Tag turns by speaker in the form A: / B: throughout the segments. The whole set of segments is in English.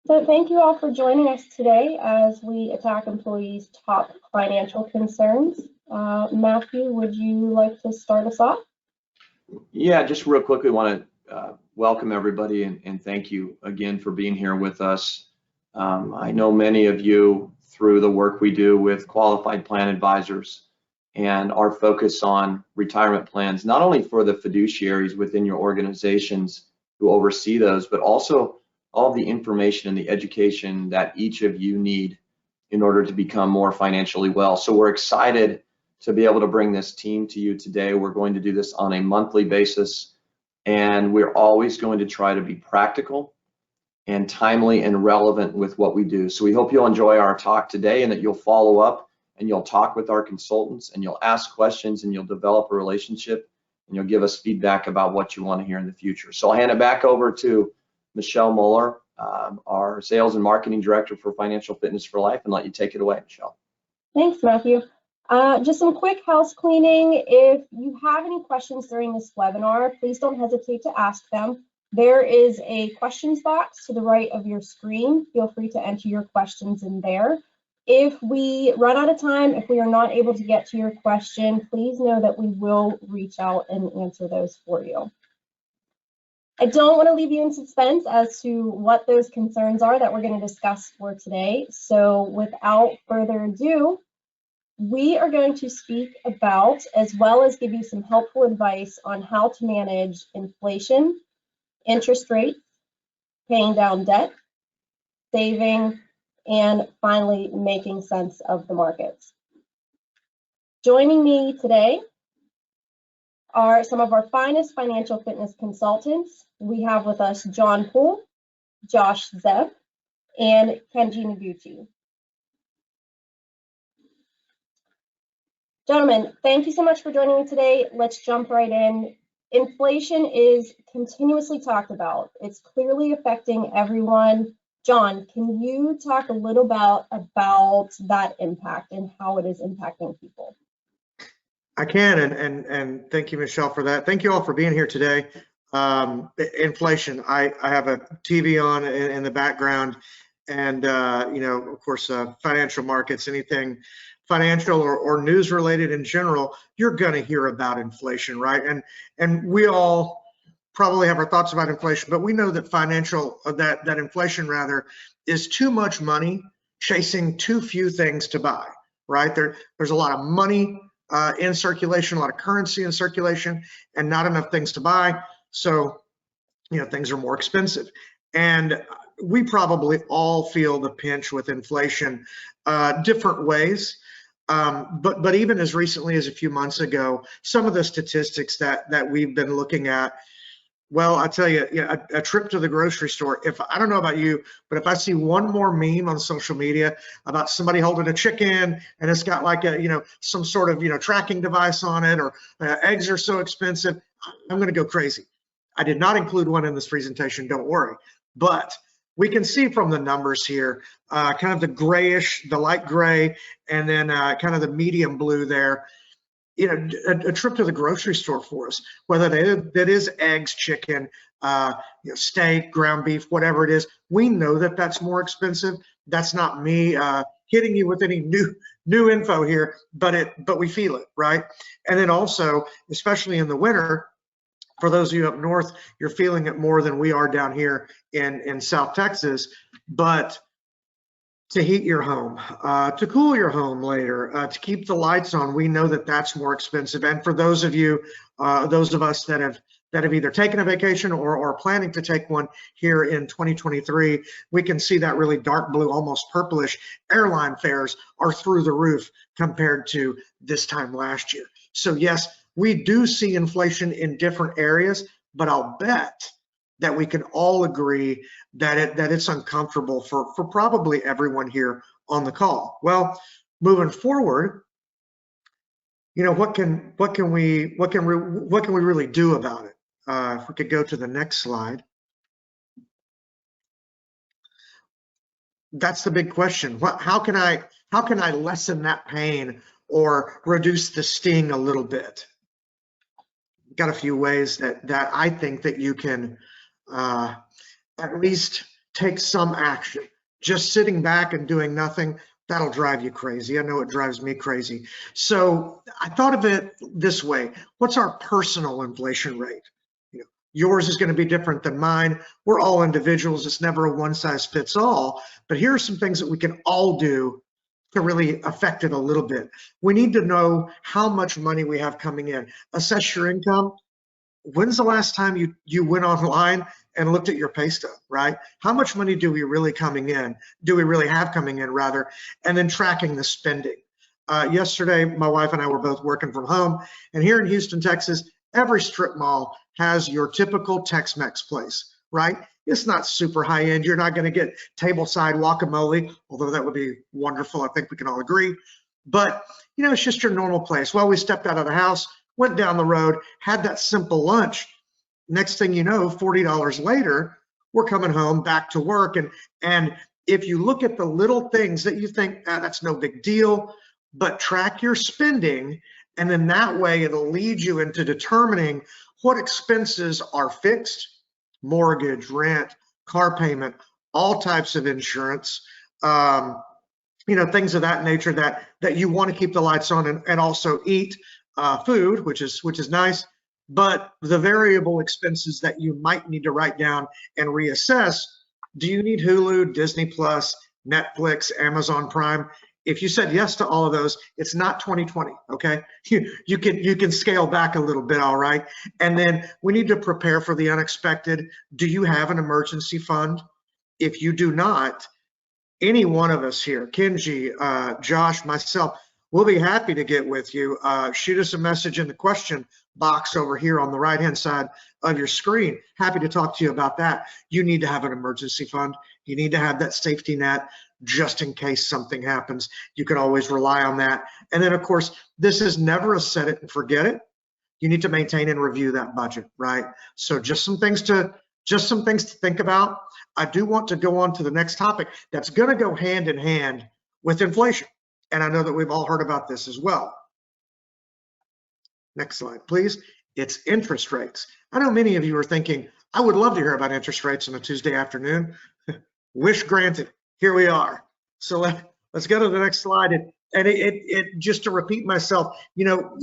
A: So thank you all for joining us today as we attack employees' top financial concerns. Matthew, would you like to start us off?
B: Yeah, just real quickly want to welcome everybody and thank you again for being here with us. I know many of you through the work we do with qualified plan advisors and our focus on retirement plans, not only for the fiduciaries within your organizations who oversee those, but also all the information and the education that each of you need in order to become more financially well. So we're excited to be able to bring this team to you today. We're going to do this on a monthly basis, and we're always going to try to be practical and timely and relevant with what we do. So we hope you'll enjoy our talk today and that you'll follow up and you'll talk with our consultants and you'll ask questions and you'll develop a relationship and you'll give us feedback about what you want to hear in the future. So I'll hand it back over to Michelle Mueller, our Sales and Marketing Director for Financial Fitness for Life, and let you take it away, Michelle.
A: Thanks, Matthew. Just some quick house cleaning. If you have any questions during this webinar, please don't hesitate to ask them. There is a questions box to the right of your screen. Feel free to enter your questions in there. If we run out of time, if we are not able to get to your question, please know that we will reach out and answer those for you. I don't want to leave you in suspense as to what those concerns are that we're going to discuss for today. So without further ado, we are going to speak about, as well as give you some helpful advice on how to manage inflation, interest rates, paying down debt, saving, and finally making sense of the markets. Joining me today are some of our finest financial fitness consultants. We have with us John Poole, Josh Zev, and Kenji Noguchi. Gentlemen, thank you so much for joining me today. Let's jump right in. Inflation is continuously talked about. It's clearly affecting everyone. John, can you talk a little about that impact and how it is impacting people?
C: I can, and thank you, Michelle, for that. Thank you all for being here today. Inflation, I have a TV on in the background, and you know, of course, financial markets, anything financial or news related in general, you're going to hear about inflation, right? And we all probably have our thoughts about inflation, but we know that that inflation rather is too much money chasing too few things to buy, right? There's a lot of money in circulation, a lot of currency in circulation, and not enough things to buy. So, you know, things are more expensive. And we probably all feel the pinch with inflation different ways. But even as recently as a few months ago, some of the statistics that we've been looking at, well, I tell you, a trip to the grocery store, I don't know about you, but if I see one more meme on social media about somebody holding a chicken and it's got like some sort of, tracking device on it, or eggs are so expensive, I'm going to go crazy. I did not include one in this presentation, don't worry. But we can see from the numbers here, kind of the grayish, the light gray, and then kind of the medium blue there. A trip to the grocery store for us, whether that is eggs, chicken, steak, ground beef, whatever it is, we know that that's more expensive. That's not me hitting you with any new info here, but we feel it, right? And then also, especially in the winter, for those of you up north, you're feeling it more than we are down here in South Texas. But to heat your home, to cool your home later, to keep the lights on, we know that that's more expensive. And for those of you, those of us that have either taken a vacation or are planning to take one here in 2023, we can see that really dark blue, almost purplish. Airline fares are through the roof compared to this time last year. So yes, we do see inflation in different areas, but I'll bet that we can all agree that it's uncomfortable for probably everyone here on the call. Well, moving forward, what can we really do about it? If we could go to the next slide. That's the big question. How can I lessen that pain or reduce the sting a little bit? Got a few ways that I think that you can at least take some action. Just sitting back and doing nothing, that'll drive you crazy. I know it drives me crazy. So I thought of it this way. What's our personal inflation rate? Yours is going to be different than mine. We're all individuals. It's never a one size fits all. But here are some things that we can all do to really affect it a little bit. We need to know how much money we have coming in. Assess your income. When's the last time you went online and looked at your pay stub, right? How much money do we really have coming in rather, and then tracking the spending. Yesterday, my wife and I were both working from home, and here in Houston, Texas, every strip mall has your typical Tex-Mex place, right? It's not super high end. You're not going to get tableside guacamole, although that would be wonderful. I think we can all agree. But, it's just your normal place. Well, we stepped out of the house, went down the road, had that simple lunch. Next thing you know, $40 later, we're coming home back to work. And if you look at the little things that you think, that's no big deal, but track your spending, and then that way it'll lead you into determining what expenses are fixed, mortgage, rent, car payment, all types of insurance, things of that nature that you want to keep the lights on and also eat food, which is nice. But the variable expenses that you might need to write down and reassess, do you need Hulu, Disney Plus, Netflix, Amazon Prime? If you said yes to all of those, it's not 2020, okay? You can scale back a little bit, all right? And then we need to prepare for the unexpected. Do you have an emergency fund? If you do not, any one of us here, Kenji, Josh, myself, we'll be happy to get with you. Shoot us a message in the question box over here on the right-hand side of your screen. Happy to talk to you about that. You need to have an emergency fund. You need to have that safety net just in case something happens. You can always rely on that. And then, of course, this is never a set it and forget it. You need to maintain and review that budget, right? So just some things to think about. I do want to go on to the next topic that's going to go hand in hand with inflation. And I know that we've all heard about this as well. Next slide, please. It's interest rates. I know many of you are thinking, I would love to hear about interest rates on a Tuesday afternoon. Wish granted. Here we are. So let's go to the next slide. And it just to repeat myself,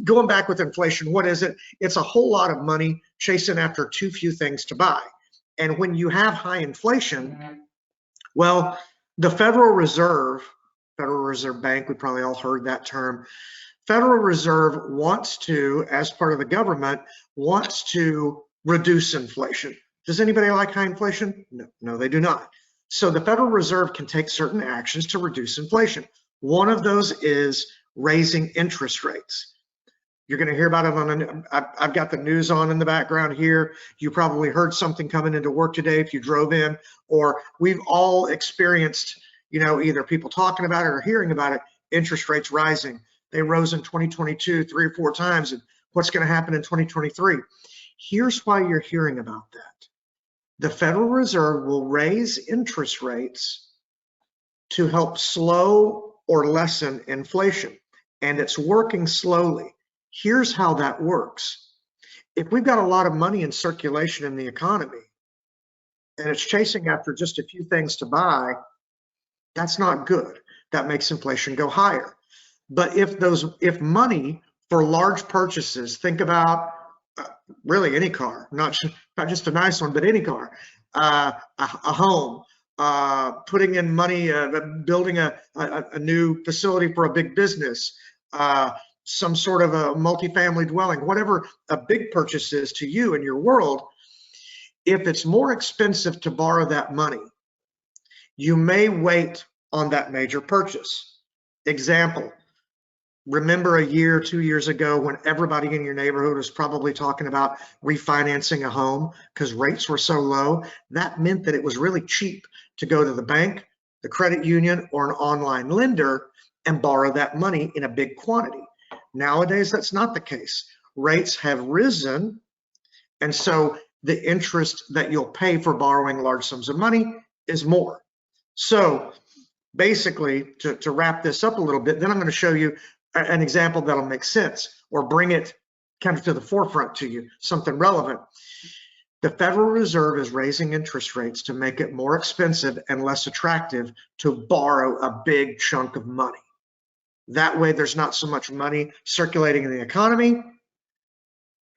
C: going back with inflation, what is it? It's a whole lot of money chasing after too few things to buy. And when you have high inflation, well, the Federal Reserve Bank, we probably all heard that term. Federal Reserve wants to, as part of the government, wants to reduce inflation. Does anybody like high inflation? No, they do not. So the Federal Reserve can take certain actions to reduce inflation. One of those is raising interest rates. You're going to hear about it I've got the news on in the background here. You probably heard something coming into work today if you drove in, or we've all experienced, either people talking about it or hearing about it, interest rates rising. They rose in 2022 3 or 4 times, and what's going to happen in 2023? Here's why you're hearing about that. The Federal Reserve will raise interest rates to help slow or lessen inflation, and it's working slowly. Here's how that works. If we've got a lot of money in circulation in the economy, and it's chasing after just a few things to buy, that's not good. That makes inflation go higher. But if money for large purchases, think about really any car, not just a nice one, but any car, a home, putting in money, building a new facility for a big business, some sort of a multifamily dwelling, whatever a big purchase is to you in your world, if it's more expensive to borrow that money, you may wait on that major purchase. Example, remember a year, 2 years ago when everybody in your neighborhood was probably talking about refinancing a home because rates were so low? That meant that it was really cheap to go to the bank, the credit union, or an online lender and borrow that money in a big quantity. Nowadays, that's not the case. Rates have risen, and so the interest that you'll pay for borrowing large sums of money is more. So basically, to wrap this up a little bit, then I'm going to show you an example that'll make sense or bring it kind of to the forefront to you, something relevant. The Federal Reserve is raising interest rates to make it more expensive and less attractive to borrow a big chunk of money. That way, there's not so much money circulating in the economy,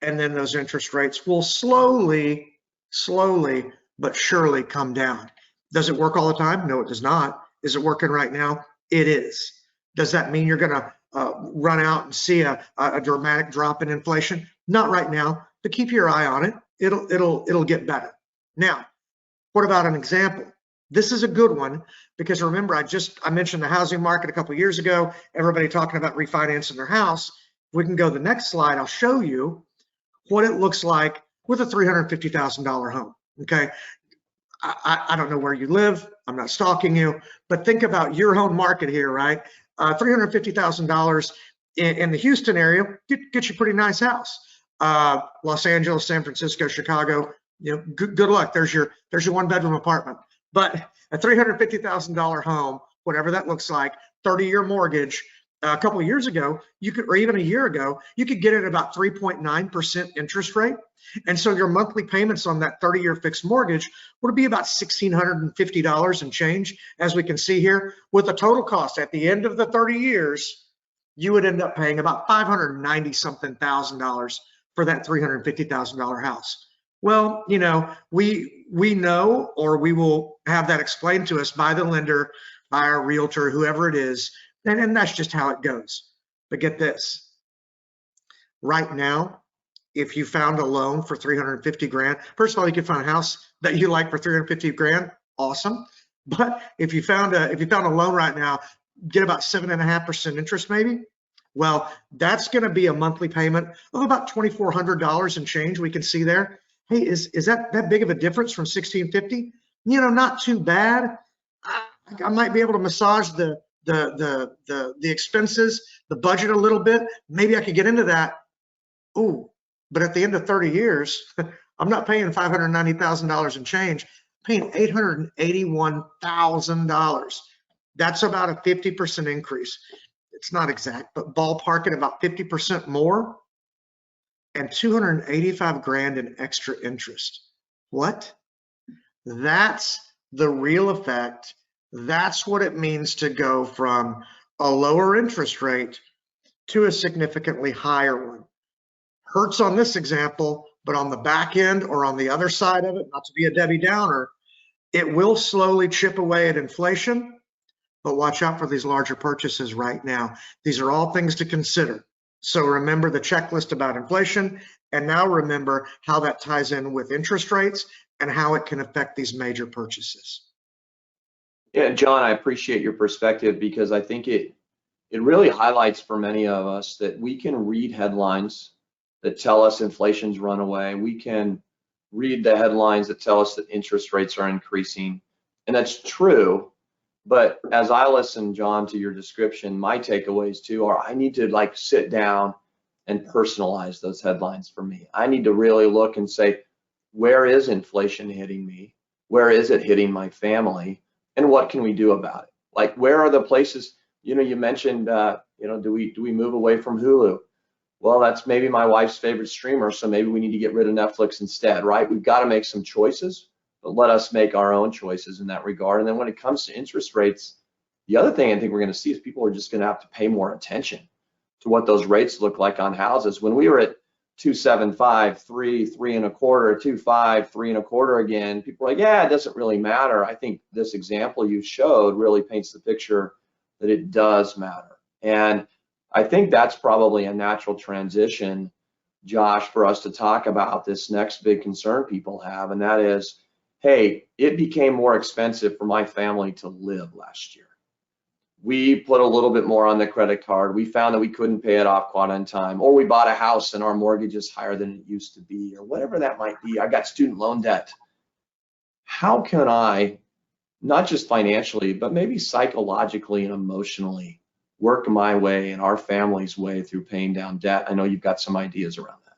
C: and then those interest rates will slowly but surely come down. Does it work all the time? No, it does not. Is it working right now? It is. Does that mean you're going to run out and see a dramatic drop in inflation? Not right now, but keep your eye on it. It'll get better. Now, what about an example? This is a good one because remember, I mentioned the housing market a couple of years ago. Everybody talking about refinancing their house. We can go to the next slide. I'll show you what it looks like with a $350,000 home. Okay, I don't know where you live. I'm not stalking you, but think about your home market here, right? $350,000 in the Houston area get you a pretty nice house. Los Angeles, San Francisco, Chicago, good luck. There's your 1-bedroom apartment. But a $350,000 home, whatever that looks like, 30-year mortgage, a couple of years ago, or even a year ago, you could get it at about 3.9% interest rate. And so your monthly payments on that 30-year fixed mortgage would be about $1,650 and change, as we can see here, with a total cost at the end of the 30 years, you would end up paying about $590-something thousand for that $350,000 house. Well, we know, or we will have that explained to us by the lender, by our realtor, whoever it is, and that's just how it goes. But get this, right now, if you found a loan for 350 grand, first of all, you can find a house that you like for 350 grand, awesome. But if you found a loan right now, get about 7.5% interest maybe. Well, that's going to be a monthly payment of about $2,400 and change. We can see there. Hey, is that big of a difference from 1,650? Not too bad. I might be able to massage the expenses, the budget a little bit. Maybe I could get into that. Ooh, but at the end of 30 years, I'm not paying $590,000 and change. I'm paying $881,000. That's about a 50% increase. It's not exact, but ballpark it about 50% more, and 285 grand in extra interest. What? That's the real effect. That's what it means to go from a lower interest rate to a significantly higher one. Hurts on this example, but on the back end or on the other side of it, not to be a Debbie Downer, it will slowly chip away at inflation. But watch out for these larger purchases right now. These are all things to consider. So remember the checklist about inflation, and now remember how that ties in with interest rates and how it can affect these major purchases.
B: Yeah, John, I appreciate your perspective because I think it really highlights for many of us that we can read headlines that tell us inflation's runaway. We can read the headlines that tell us that interest rates are increasing, and that's true. But as I listen, John, to your description, my takeaways too are I need to sit down and personalize those headlines for me. I need to really look and say, where is inflation hitting me? Where is it hitting my family? And what can we do about it? Like, where are the places, you mentioned, do we move away from Hulu? Well, that's maybe my wife's favorite streamer, so maybe we need to get rid of Netflix instead, right? We've got to make some choices. But let us make our own choices in that regard. And then when it comes to interest rates, the other thing I think we're going to see is people are just going to have to pay more attention to what those rates look like on houses. When we were at 2.75, 3, 3.25, 2.5, 3.25 again, people are like, yeah, it doesn't really matter. I think this example you showed really paints the picture that it does matter. And I think that's probably a natural transition, Josh, for us to talk about this next big concern people have, and that is, hey, it became more expensive for my family to live last year. We put a little bit more on the credit card. We found that we couldn't pay it off quite on time, or we bought a house and our mortgage is higher than it used to be, or whatever that might be. I got student loan debt. How can I, not just financially, but maybe psychologically and emotionally, work my way and our family's way through paying down debt? I know you've got some ideas around that.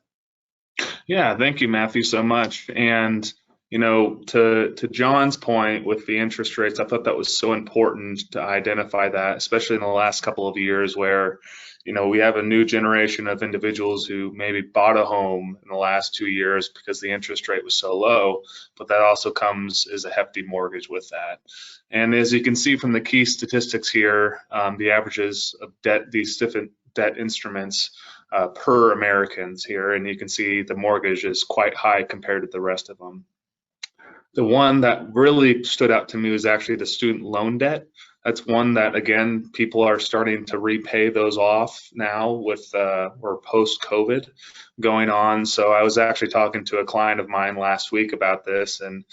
D: Yeah, thank you, Matthew, so much. And To John's point with the interest rates, I thought that was so important to identify that, especially in the last couple of years where, we have a new generation of individuals who maybe bought a home in the last 2 years because the interest rate was so low, but that also comes as a hefty mortgage with that. And as you can see from the key statistics here, the averages of debt, these different debt instruments per Americans here, and you can see the mortgage is quite high compared to the rest of them. The one that really stood out to me was actually the student loan debt. That's one that, again, people are starting to repay those off now with or post-COVID going on. So I was actually talking to a client of mine last week about this, and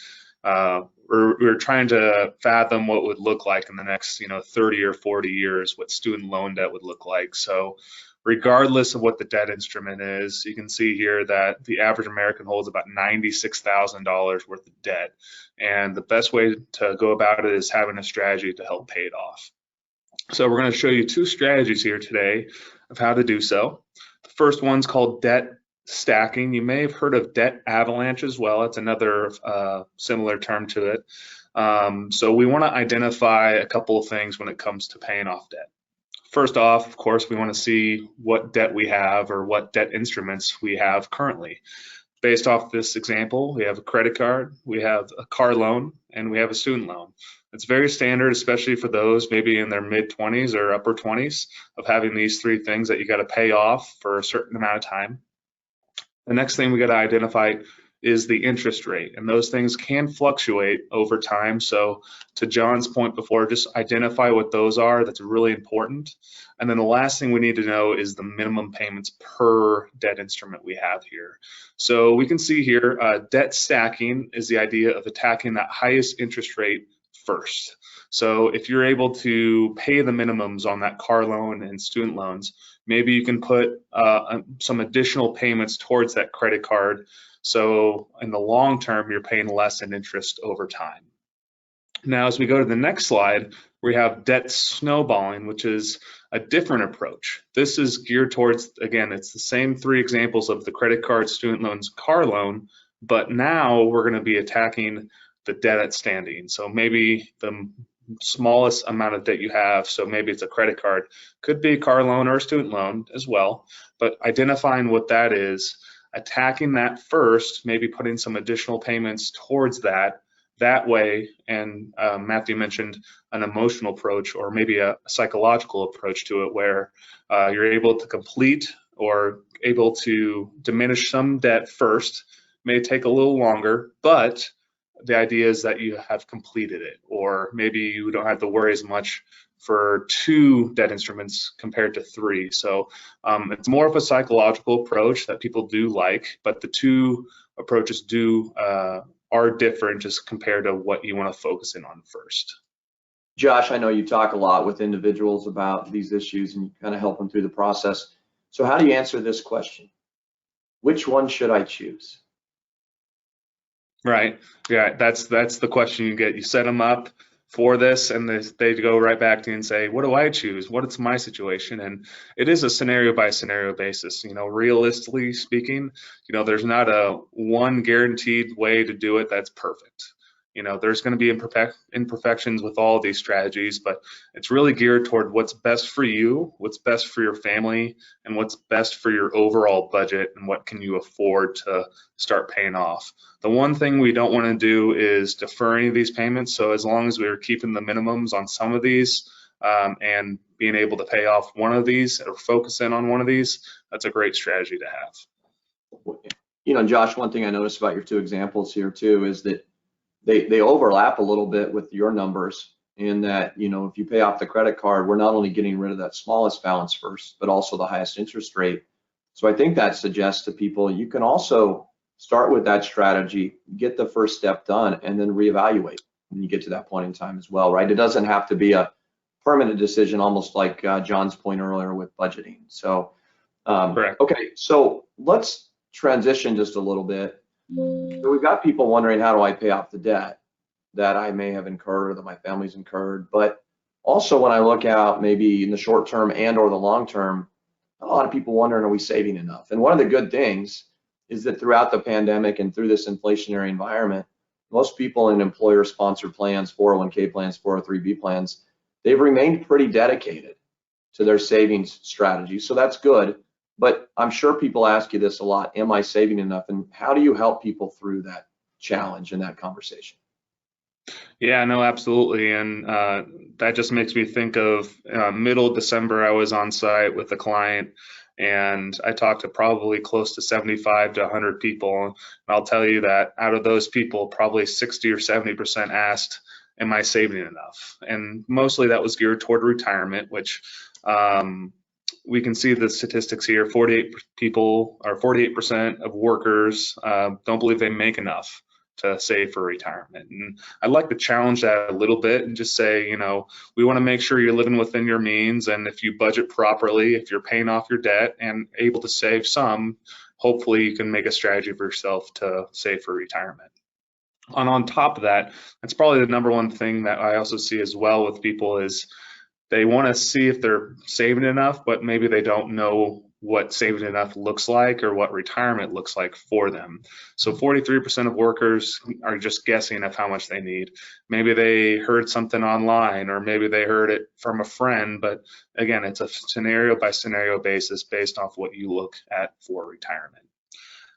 D: we're trying to fathom what would look like in the next 30 or 40 years, what student loan debt would look like. So regardless of what the debt instrument is, you can see here that the average American holds about $96,000 worth of debt. And the best way to go about it is having a strategy to help pay it off. So we're going to show you 2 strategies here today of how to do so. The first one's called debt stacking. You may have heard of debt avalanche as well. It's another similar term to it. So we want to identify a couple of things when it comes to paying off debt. First off, of course, we want to see what debt we have or what debt instruments we have currently. Based off this example, we have a credit card, we have a car loan, and we have a student loan. It's very standard, especially for those maybe in their mid-20s or upper 20s, of having these 3 things that you got to pay off for a certain amount of time. The next thing we got to identify is the interest rate, and those things can fluctuate over time. So to John's point before, just identify what those are. That's really important. And then the last thing we need to know is the minimum payments per debt instrument we have here. So we can see here, debt stacking is the idea of attacking that highest interest rate first. So if you're able to pay the minimums on that car loan and student loans, maybe you can put some additional payments towards that credit card. So in the long term, you're paying less in interest over time. Now, as we go to the next slide, we have debt snowballing, which is a different approach. This is geared towards, again, it's the same 3 examples of the credit card, student loans, car loan, but now we're going to be attacking the debt outstanding. So maybe the smallest amount of debt you have, so maybe it's a credit card, could be a car loan or a student loan as well, but identifying what that is, attacking that first, maybe putting some additional payments towards that way. And Matthew mentioned an emotional approach or maybe a psychological approach to it, where you're able to complete or able to diminish some debt first. May take a little longer, but the idea is that you have completed it, or maybe you don't have to worry as much for 2 debt instruments compared to 3. So it's more of a psychological approach that people do like, but the 2 approaches are different just compared to what you want to focus in on first.
B: Josh, I know you talk a lot with individuals about these issues and you kind of help them through the process. So how do you answer this question? Which one should I choose?
D: Right. Yeah, that's the question you get. You set them up for this, and they go right back to you and say, what do I choose? What's my situation? And it is a scenario by scenario basis. Realistically speaking, there's not a one guaranteed way to do it that's perfect. There's going to be imperfections with all these strategies, but it's really geared toward what's best for you, what's best for your family, and what's best for your overall budget, and what can you afford to start paying off. The one thing we don't want to do is defer any of these payments. So as long as we're keeping the minimums on some of these and being able to pay off one of these or focus in on one of these, that's a great strategy to have.
B: Josh, one thing I noticed about your 2 examples here too is that they overlap a little bit with your numbers, in that, if you pay off the credit card, we're not only getting rid of that smallest balance first, but also the highest interest rate. So I think that suggests to people you can also start with that strategy, get the first step done, and then reevaluate when you get to that point in time as well, right? It doesn't have to be a permanent decision, almost like John's point earlier with budgeting. So, okay, so let's transition just a little bit. So we've got people wondering, how do I pay off the debt that I may have incurred or that my family's incurred? But also, when I look out maybe in the short term and or the long term, a lot of people wondering, are we saving enough? And one of the good things is that throughout the pandemic and through this inflationary environment, most people in employer-sponsored plans, 401k plans, 403b plans, they've remained pretty dedicated to their savings strategy. So that's good. But I'm sure people ask you this a lot, am I saving enough? And how do you help people through that challenge and that conversation?
D: Yeah, no, absolutely. And that just makes me think of middle December, I was on site with a client and I talked to probably close to 75 to 100 people. And I'll tell you that out of those people, probably 60 or 70% asked, am I saving enough? And mostly that was geared toward retirement, which we can see the statistics here. 48% of workers don't believe they make enough to save for retirement. And I'd like to challenge that a little bit and just say, you know, we want to make sure you're living within your means, and if you budget properly, if you're paying off your debt and able to save some, hopefully you can make a strategy for yourself to save for retirement. And on top of that, that's probably the number one thing that I also see as well with people is they want to see if they're saving enough, but maybe they don't know what saving enough looks like or what retirement looks like for them. So 43% of workers are just guessing of how much they need. Maybe they heard something online, or maybe they heard it from a friend, but again, it's a scenario by scenario basis based off what you look at for retirement.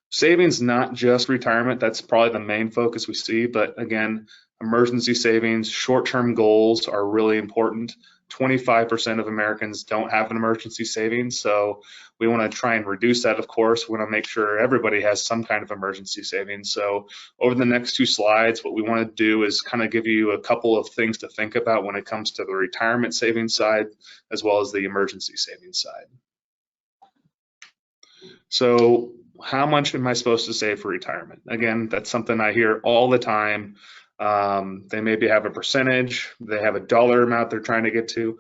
D: Savings, not just retirement, that's probably the main focus we see, but again, emergency savings, short-term goals are really important. 25% of Americans don't have an emergency savings, so we want to try and reduce that, of course. We want to make sure everybody has some kind of emergency savings. So over the next 2 slides, what we want to do is kind of give you a couple of things to think about when it comes to the retirement savings side, as well as the emergency savings side. So how much am I supposed to save for retirement? Again, that's something I hear all the time. They maybe have a percentage, they have a dollar amount they're trying to get to.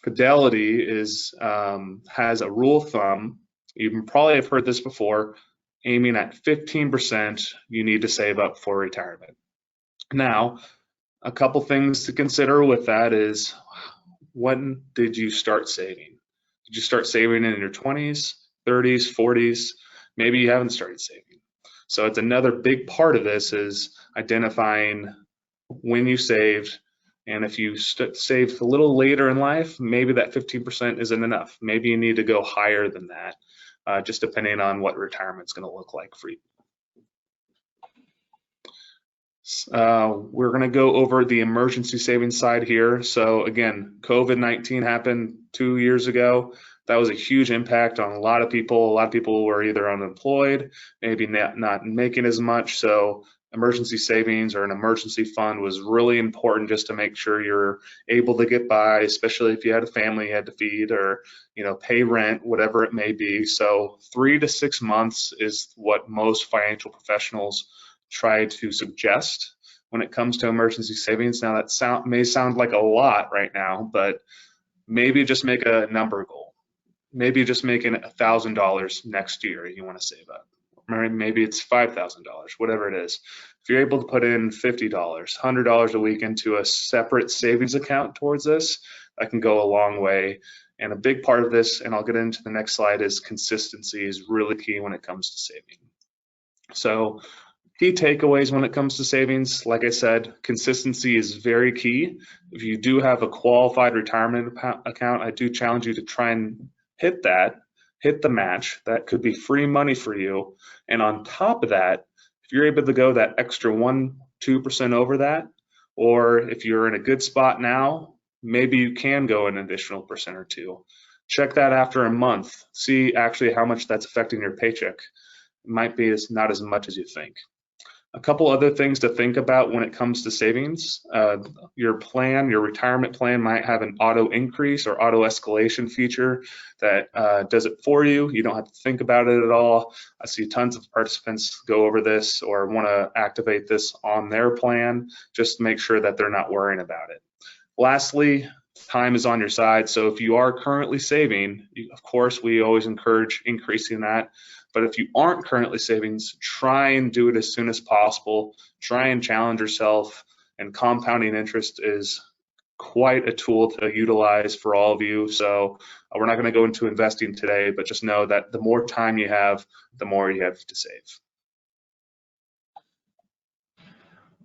D: Fidelity has a rule of thumb. You probably have heard this before, aiming at 15% you need to save up for retirement. Now, a couple things to consider with that is, when did you start saving? Did you start saving in your 20s, 30s, 40s? Maybe you haven't started saving. So it's another big part of this is identifying when you saved, and if you saved a little later in life, maybe that 15% isn't enough. Maybe you need to go higher than that, just depending on what retirement's going to look like for you. We're going to go over the emergency savings side here. So again, COVID-19 happened 2 years ago. That was a huge impact on a lot of people. A lot of people were either unemployed, maybe not making as much. So emergency savings or an emergency fund was really important just to make sure you're able to get by, especially if you had a family you had to feed or, you know, pay rent, whatever it may be. So 3 to 6 months is what most financial professionals try to suggest when it comes to emergency savings. Now that may sound like a lot right now, but maybe just make a number goal. Maybe just making $1,000 next year you want to save up. Maybe it's $5,000, whatever it is. If you're able to put in $50, $100 a week into a separate savings account towards this, that can go a long way. And a big part of this, and I'll get into the next slide, is consistency is really key when it comes to saving. So key takeaways when it comes to savings, like I said, consistency is very key. If you do have a qualified retirement account, I do challenge you to try and hit the match. That could be free money for you. And on top of that, if you're able to go that extra 1-2% over that, or if you're in a good spot now, maybe you can go an additional % or 2. Check that after a month. See actually how much that's affecting your paycheck. It might be not as much as you think. A couple other things to think about when it comes to savings. Your retirement plan might have an auto increase or auto escalation feature that does it for you. You don't have to think about it at all. I see tons of participants go over this or want to activate this on their plan, just to make sure that they're not worrying about it. Lastly, time is on your side. So if you are currently saving, of course, we always encourage increasing that. But if you aren't currently saving, try and do it as soon as possible. Try and challenge yourself. And compounding interest is quite a tool to utilize for all of you. So we're not going to go into investing today, but just know that the more time you have, the more you have to save.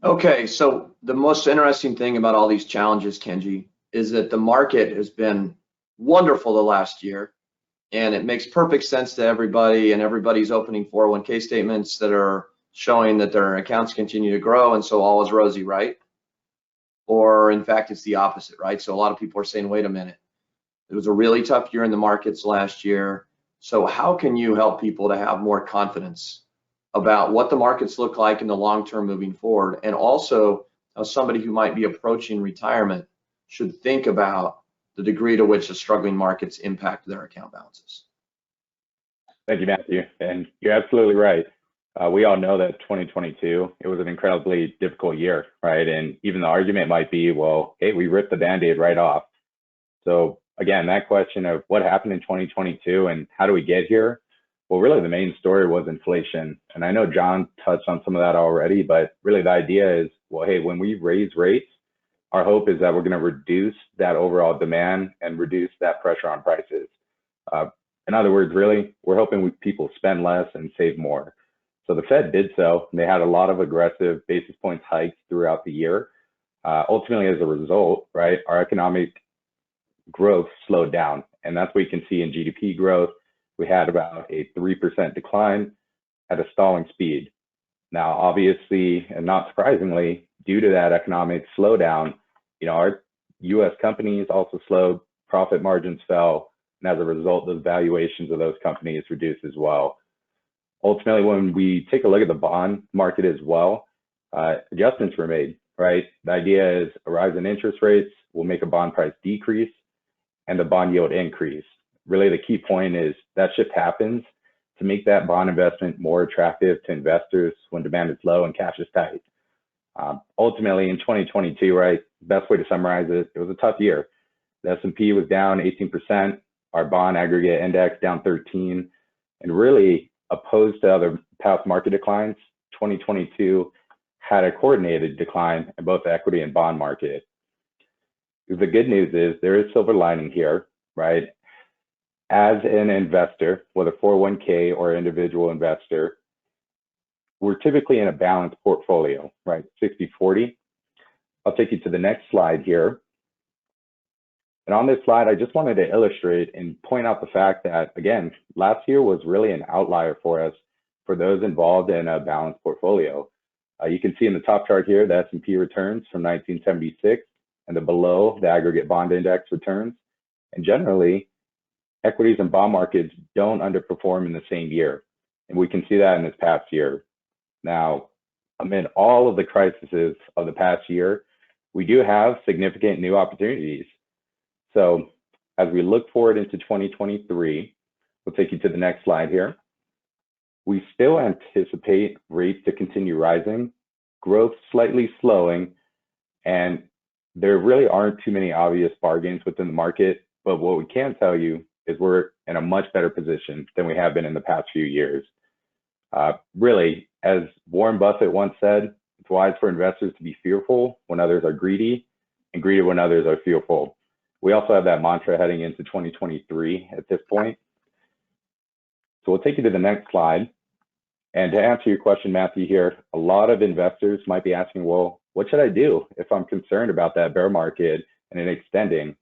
B: Okay, so the most interesting thing about all these challenges, Kenji, is that the market has been wonderful the last year, and it makes perfect sense to everybody, and everybody's opening 401k statements that are showing that their accounts continue to grow, and so all is rosy, right? Or in fact, it's the opposite, right? So a lot of people are saying, wait a minute, it was a really tough year in the markets last year. So how can you help people to have more confidence about what the markets look like in the long term moving forward? And also, somebody who might be approaching retirement should think about the degree to which the struggling markets impact their account balances.
E: Thank you, Matthew. And you're absolutely right. We all know that 2022, it was an incredibly difficult year, right? And even the argument might be, well, hey, we ripped the Band-Aid right off. So again, that question of what happened in 2022 and how do we get here? Well, really the main story was inflation. And I know John touched on some of that already, but really the idea is, well, hey, when we raise rates, our hope is that we're going to reduce that overall demand and reduce that pressure on prices. In other words, really, we're hoping people spend less and save more. So the Fed did so. They had a lot of aggressive basis points hikes throughout the year. Ultimately, as a result, right, our economic growth slowed down. And that's what you can see in GDP growth. We had about a 3% decline at a stalling speed. Now, obviously, and not surprisingly, due to that economic slowdown, our US companies also slowed, profit margins fell, and as a result, the valuations of those companies reduced as well. Ultimately, when we take a look at the bond market as well, adjustments were made, right? The idea is a rise in interest rates will make a bond price decrease and the bond yield increase. Really, the key point is that shift happens to make that bond investment more attractive to investors when demand is low and cash is tight. Ultimately, in 2022, right, best way to summarize it, it was a tough year. The S&P was down 18%, our bond aggregate index down 13%, and really opposed to other past market declines, 2022 had a coordinated decline in both the equity and bond market. The good news is there is silver lining here, right? As an investor, whether 401k or individual investor, we're typically in a balanced portfolio, right? 60-40. I'll take you to the next slide here. And on this slide, I just wanted to illustrate and point out the fact that, again, last year was really an outlier for us, for those involved in a balanced portfolio. You can see in the top chart here, the S&P returns from 1976, and the below, the aggregate bond index returns. And generally, equities and bond markets don't underperform in the same year. And we can see that in this past year. Now, amid all of the crises of the past year, we do have significant new opportunities. So as we look forward into 2023, we'll take you to the next slide here. We still anticipate rates to continue rising, growth slightly slowing, and there really aren't too many obvious bargains within the market. But what we can tell you is we're in a much better position than we have been in the past few years. Really, as Warren Buffett once said, it's wise for investors to be fearful when others are greedy and greedy when others are fearful. We also have that mantra heading into 2023 at this point. So we'll take you to the next slide. And to answer your question, Matthew, here, a lot of investors might be asking, well, what should I do if I'm concerned about that bear market and it extending? And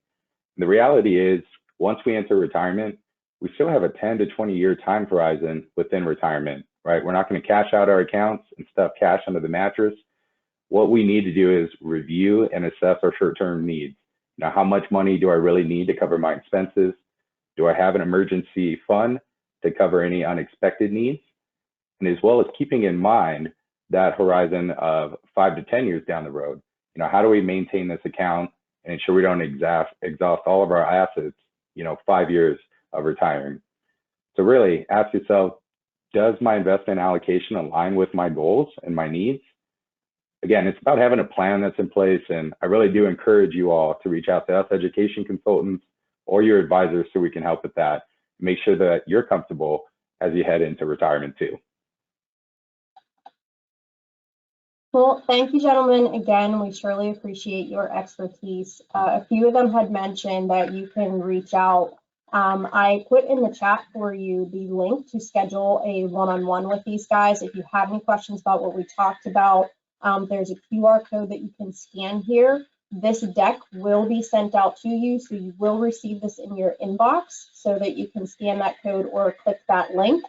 E: the reality is, once we enter retirement, we still have a 10 to 20 year time horizon within retirement, right? We're not going to cash out our accounts and stuff cash under the mattress. What we need to do is review and assess our short-term needs. Now, how much money do I really need to cover my expenses? Do I have an emergency fund to cover any unexpected needs? And as well as keeping in mind that horizon of 5 to 10 years down the road, how do we maintain this account and ensure we don't exhaust all of our assets, 5 years of retiring? So really ask yourself, does my investment allocation align with my goals and my needs? Again, it's about having a plan that's in place, and I really do encourage you all to reach out to us education consultants or your advisors so we can help with that. Make sure that you're comfortable as you head into retirement too.
A: Well, thank you, gentlemen. Again, we surely appreciate your expertise. A few of them had mentioned that you can reach out. I put in the chat for you the link to schedule a one-on-one with these guys. If you have any questions about what we talked about, There's a QR code that you can scan here. This deck will be sent out to you, so you will receive this in your inbox so that you can scan that code or click that link.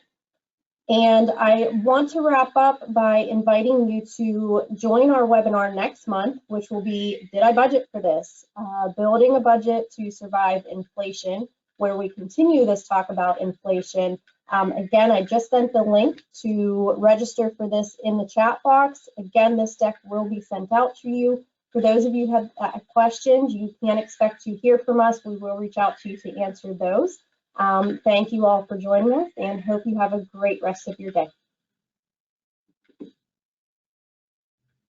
A: And I want to wrap up by inviting you to join our webinar next month, which will be, Did I Budget for This? Building a Budget to Survive Inflation, where we continue this talk about inflation. Again, I just sent the link to register for this in the chat box. Again, this deck will be sent out to you. For those of you who have questions, you can expect to hear from us. We will reach out to you to answer those. Thank you all for joining us and hope you have a great rest of your day.